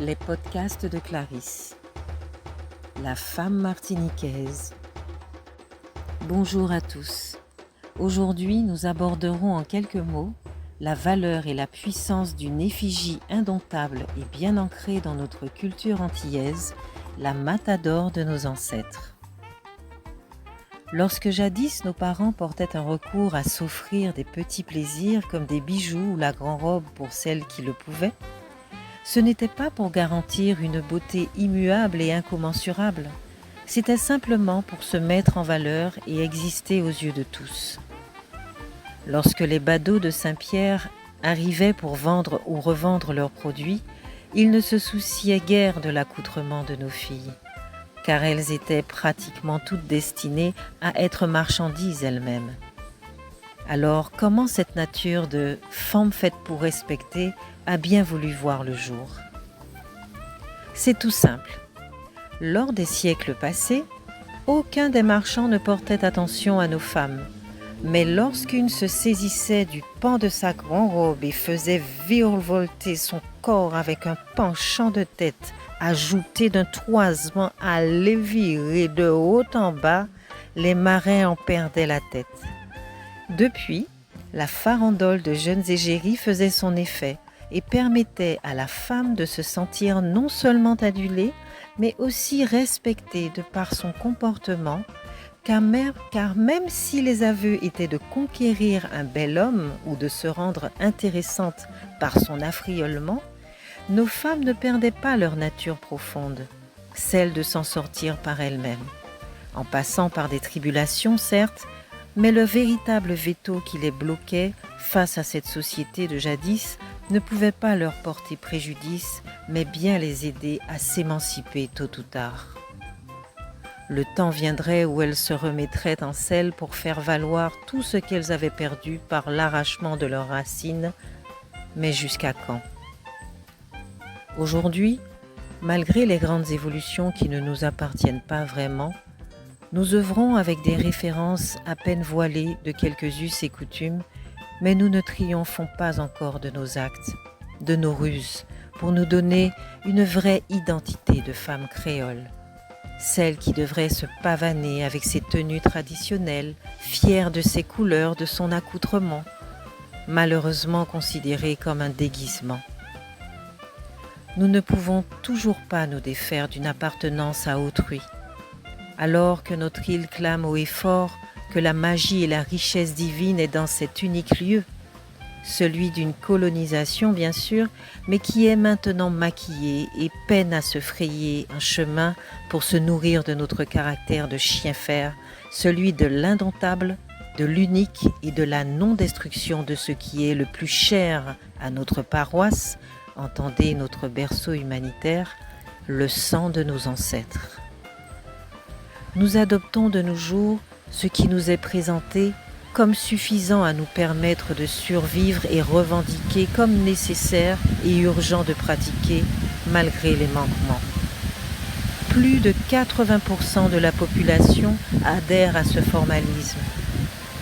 Les podcasts de Clarisse, la femme martiniquaise. Bonjour à tous. Aujourd'hui, nous aborderons en quelques mots la valeur et la puissance d'une effigie indomptable et bien ancrée dans notre culture antillaise, la matador de nos ancêtres. Lorsque jadis nos parents portaient un recours à s'offrir des petits plaisirs comme des bijoux ou la grand-robe pour celles qui le pouvaient, ce n'était pas pour garantir une beauté immuable et incommensurable, c'était simplement pour se mettre en valeur et exister aux yeux de tous. Lorsque les badauds de Saint-Pierre arrivaient pour vendre ou revendre leurs produits, ils ne se souciaient guère de l'accoutrement de nos filles, car elles étaient pratiquement toutes destinées à être marchandises elles-mêmes. Alors, comment cette nature de « femme faite pour respecter » a bien voulu voir le jour? C'est tout simple. Lors des siècles passés, aucun des marchands ne portait attention à nos femmes. Mais lorsqu'une se saisissait du pan de sa grand-robe et faisait virevolter son corps avec un penchant de tête, ajouté d'un toisement à l'évirer de haut en bas, les marins en perdaient la tête. Depuis, la farandole de jeunes égéries faisait son effet et permettait à la femme de se sentir non seulement adulée, mais aussi respectée de par son comportement, car même si les aveux étaient de conquérir un bel homme ou de se rendre intéressante par son affriolement, nos femmes ne perdaient pas leur nature profonde, celle de s'en sortir par elles-mêmes, en passant par des tribulations certes, mais le véritable veto qui les bloquait face à cette société de jadis ne pouvait pas leur porter préjudice, mais bien les aider à s'émanciper tôt ou tard. Le temps viendrait où elles se remettraient en selle pour faire valoir tout ce qu'elles avaient perdu par l'arrachement de leurs racines, mais jusqu'à quand? Aujourd'hui, malgré les grandes évolutions qui ne nous appartiennent pas vraiment, nous œuvrons avec des références à peine voilées de quelques us et coutumes, mais nous ne triomphons pas encore de nos actes, de nos ruses, pour nous donner une vraie identité de femme créole. Celle qui devrait se pavaner avec ses tenues traditionnelles, fière de ses couleurs, de son accoutrement, malheureusement considérée comme un déguisement. Nous ne pouvons toujours pas nous défaire d'une appartenance à autrui, alors que notre île clame haut et fort que la magie et la richesse divine est dans cet unique lieu, celui d'une colonisation bien sûr, mais qui est maintenant maquillé et peine à se frayer un chemin pour se nourrir de notre caractère de chien fer, celui de l'indomptable, de l'unique et de la non-destruction de ce qui est le plus cher à notre paroisse, entendez notre berceau humanitaire, le sang de nos ancêtres. Nous adoptons de nos jours ce qui nous est présenté comme suffisant à nous permettre de survivre et revendiquer comme nécessaire et urgent de pratiquer malgré les manquements. Plus de 80% de la population adhère à ce formalisme,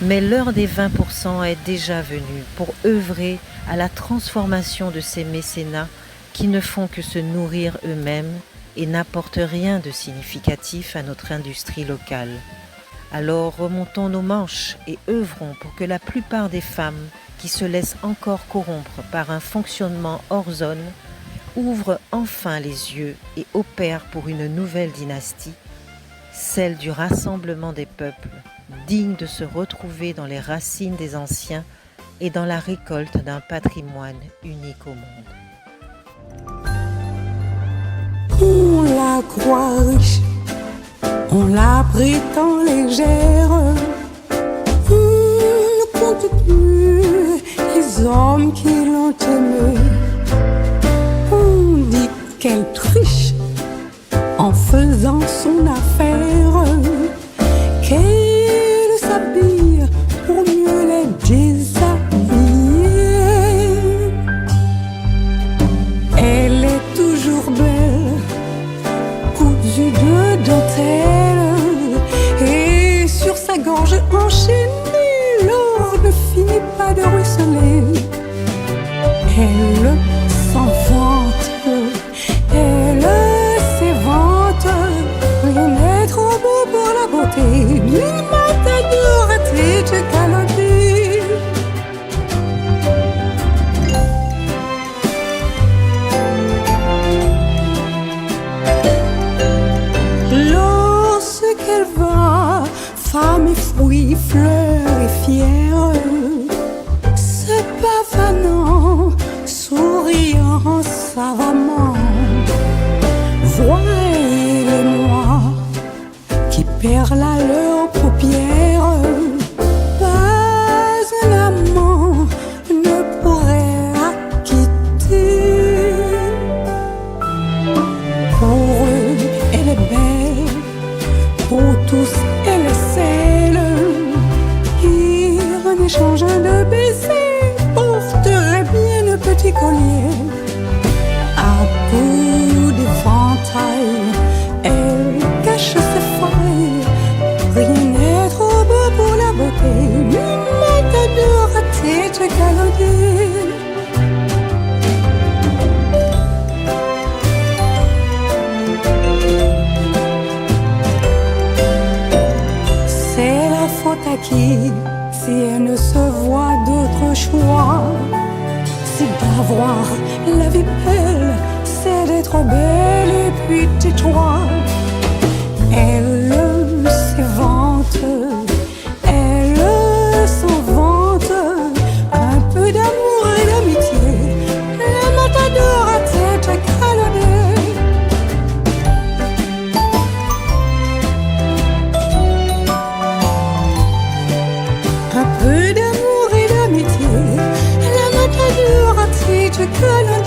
mais l'heure des 20% est déjà venue pour œuvrer à la transformation de ces mécénats qui ne font que se nourrir eux-mêmes et n'apportent rien de significatif à notre industrie locale. Alors remontons nos manches et œuvrons pour que la plupart des femmes qui se laissent encore corrompre par un fonctionnement hors zone ouvrent enfin les yeux et opèrent pour une nouvelle dynastie, celle du rassemblement des peuples, digne de se retrouver dans les racines des anciens et dans la récolte d'un patrimoine unique au monde. On la croit riche, on la prétend légère. On ne compte plus les hommes qui l'ont aimée. On dit qu'elle triche en faisant son affaire, qu'elle s'habille pour mieux les déshabiller. Elle est toujours belle, cousue de dentelle, et sur sa gorge enchaînée, l'or ne finit pas de ruisseler. Elle s'en vante, matador à tête galonnée. C'est la faute à qui si elle ne se voit d'autre choix? C'est d'avoir la vie belle, c'est d'être belle et puis tais-toi. Elle s'évente, elle s'en vante, un peu d'amour et d'amitié, le matador à tête galonnée. Un peu d'amour et d'amitié, le matador à tête galonnée.